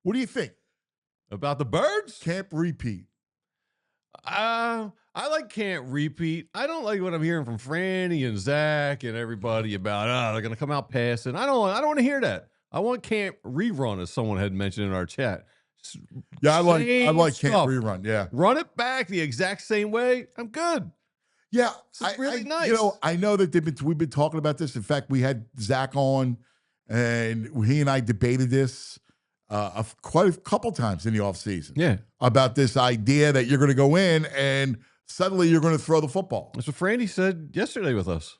What do you think about the Birds? Camp repeat. I like can't repeat. I don't like what I'm hearing from Franny and Zach and everybody about they're gonna come out passing. I don't want to hear that. I want camp rerun, as someone had mentioned in our chat. Yeah, I like stuff. camp rerun. Yeah, run it back the exact same way. I'm good. Yeah, it's really nice. You know, I know that we've been talking about this. In fact, we had Zach on, and he and I debated this quite a couple times in the offseason. Yeah, about this idea that you're going to go in and suddenly you're going to throw the football. That's what Franny said yesterday with us.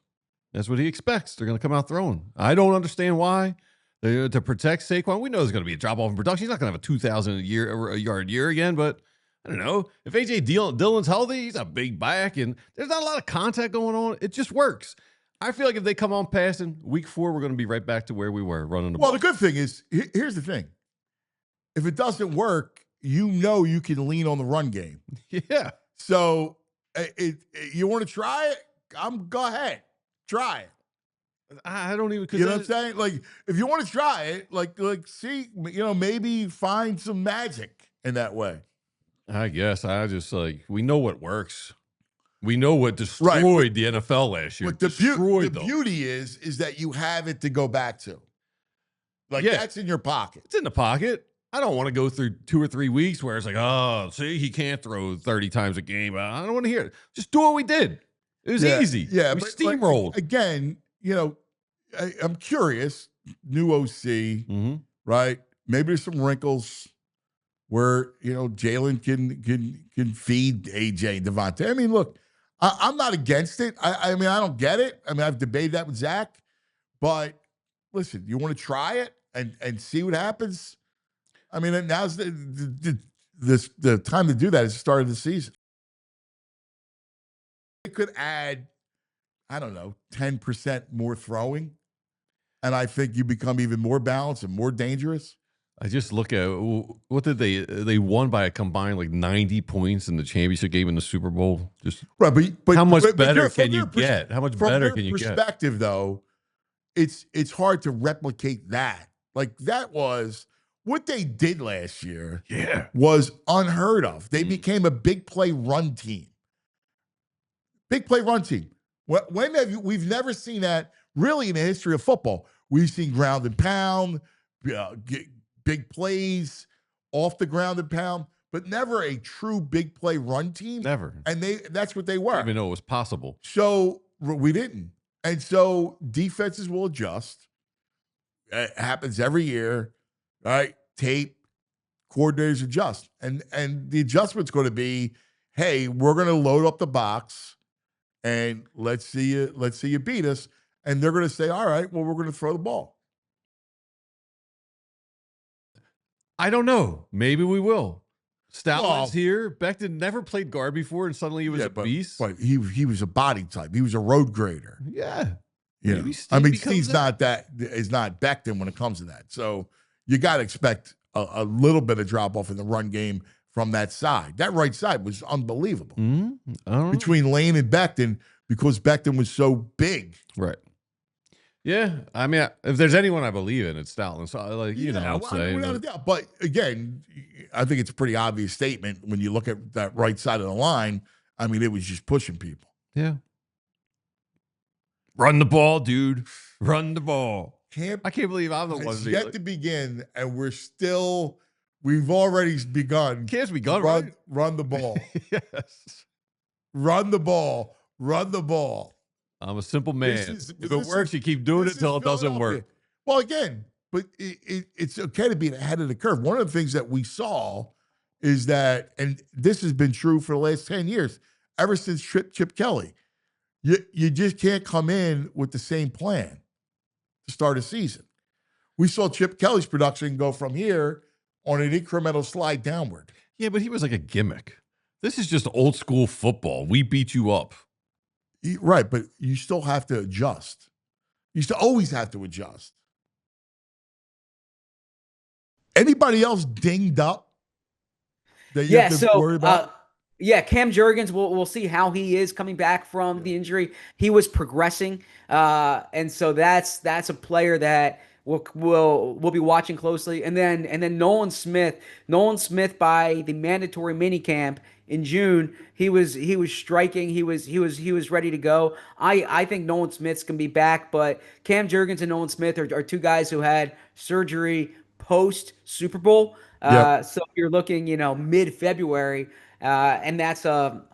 That's what he expects. They're going to come out throwing. I don't understand why. To protect Saquon, we know there's going to be a drop off in production. He's not going to have a 2,000 yard year again, but I don't know. If A.J. Dillon's healthy, he's a big back, and there's not a lot of contact going on. It just works. I feel like if they come on passing, week 4, we're going to be right back to where we were running the ball. Well, the good thing is, here's the thing. If it doesn't work, you know you can lean on the run game. Yeah. So you want to try it? Go ahead. Try it. I don't even. You know what I'm saying? Like, if you want to try it, like see, maybe find some magic in that way. I guess we know what works. We know what destroyed the NFL last year. But the beauty is that you have it to go back to. Like, that's in your pocket. It's in the pocket. I don't want to go through 2 or 3 weeks where it's like, oh, see, he can't throw 30 times a game. I don't want to hear it. Just do what we did. It was easy. Yeah, we steamrolled. Again, I'm curious. New OC, right? Maybe there's some wrinkles where Jalen can feed AJ and Devontae. I mean, look, I'm not against it. I mean, I don't get it. I mean, I've debated that with Zach, but listen, you want to try it and see what happens. I mean, now's the time to do that is the start of the season. It could add, I don't know, 10% more throwing, and I think you become even more balanced and more dangerous. I just look at what did they won by a combined like 90 points in the championship game in the Super Bowl. Just right, but how much better can you get? How much better can you get? From their perspective, though, it's hard to replicate that. Like, that was what they did last year. Yeah, was unheard of. They became a big play run team. Big play run team. We've never seen that really in the history of football. We've seen ground and pound, big plays off the ground and pound, but never a true big play run team. Never. And that's what they were. I didn't even know it was possible. So we didn't. And so defenses will adjust. It happens every year, right? Tape, coordinators adjust. And the adjustment's going to be, hey, we're going to load up the box and let's see you beat us. And they're going to say, all right, well, we're going to throw the ball. I don't know. Maybe we will. Stoutland's here. Becton never played guard before, and suddenly he was a beast. But he was a body type. He was a road grader. Yeah. I mean, Steve's not Becton when it comes to that. So you got to expect a little bit of drop off in the run game from that side. That right side was unbelievable between Lane and Becton because Becton was so big. Right. Yeah, I mean, if there's anyone I believe in, it's Stoutland. So, I'm saying. Without a doubt. But again, I think it's a pretty obvious statement when you look at that right side of the line. I mean, it was just pushing people. Yeah. Run the ball, dude. Run the ball. I can't believe I'm the one. It's yet to begin, and we've already begun. Camp's begun, right? Run the ball. Yes. Run the ball. Run the ball. I'm a simple man. If it works, you keep doing it until it doesn't work. Well, again, but it's okay to be ahead of the curve. One of the things that we saw is that, and this has been true for the last 10 years, ever since Chip Kelly, you just can't come in with the same plan to start a season. We saw Chip Kelly's production go from here on an incremental slide downward. Yeah, but he was like a gimmick. This is just old school football. We beat you up. Right, but you still have to adjust. You still always have to adjust. Anybody else dinged up that you have to worry about? Cam Jurgens, we'll see how he is coming back from the injury. He was progressing, and so that's a player that we'll be watching closely. And then Nolan Smith. Nolan Smith by the mandatory minicamp in June, he was striking. He was ready to go. I think Nolan Smith's gonna be back, but Cam Jurgens and Nolan Smith are two guys who had surgery post Super Bowl. Yep. So you're looking, mid-February, and that's a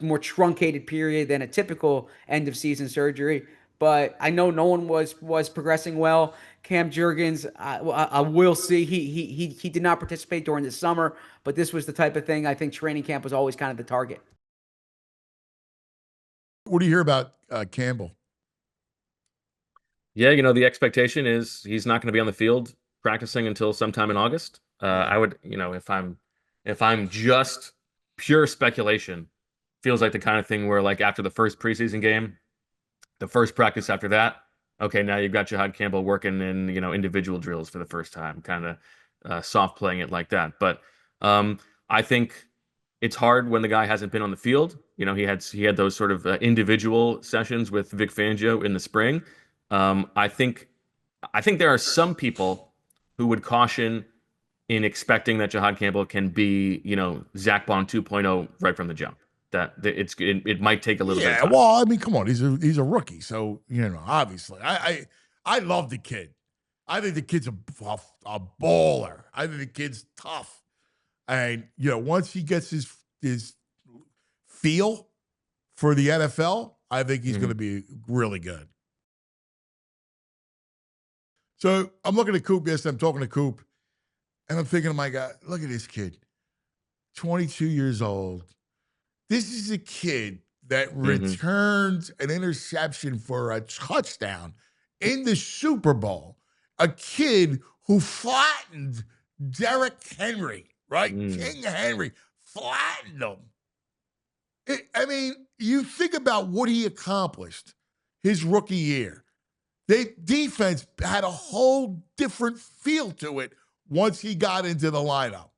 more truncated period than a typical end of season surgery. But I know Nolan was progressing well. Cam Jurgens, I will see. He did not participate during the summer, but this was the type of thing I think training camp was always kind of the target. What do you hear about Campbell? Yeah, the expectation is he's not going to be on the field practicing until sometime in August. I would, if I'm just pure speculation, feels like the kind of thing where like after the first preseason game, the first practice after that, okay, now you've got Jahad Campbell working in, individual drills for the first time, kind of soft playing it like that. But I think it's hard when the guy hasn't been on the field. He had those sort of individual sessions with Vic Fangio in the spring. I think there are some people who would caution in expecting that Jahad Campbell can be, Zach Bond 2.0 right from the jump. That it might take a little bit of time. Well, I mean, come on, he's a rookie, so obviously, I love the kid. I think the kid's a baller. I think the kid's tough, and once he gets his feel for the NFL, I think he's going to be really good. So I'm looking at Coop. Yes, I'm talking to Coop, and I'm thinking, oh my God, look at this kid, 22 years old. This is a kid that returns an interception for a touchdown in the Super Bowl. A kid who flattened Derrick Henry, right? King Henry flattened him. I mean, you think about what he accomplished his rookie year. The defense had a whole different feel to it once he got into the lineup,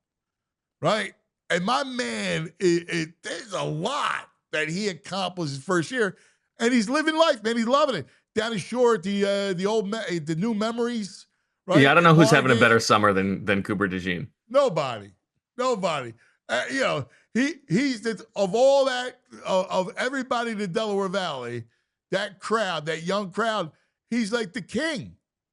right? And my man, there's a lot that he accomplished his first year, and he's living life, man. He's loving it. Down the shore at the new memories, right? Yeah, I don't know who's having a better summer than Cooper DeJean. Nobody. He's of all that of everybody in the Delaware Valley, that crowd, that young crowd. He's like the king.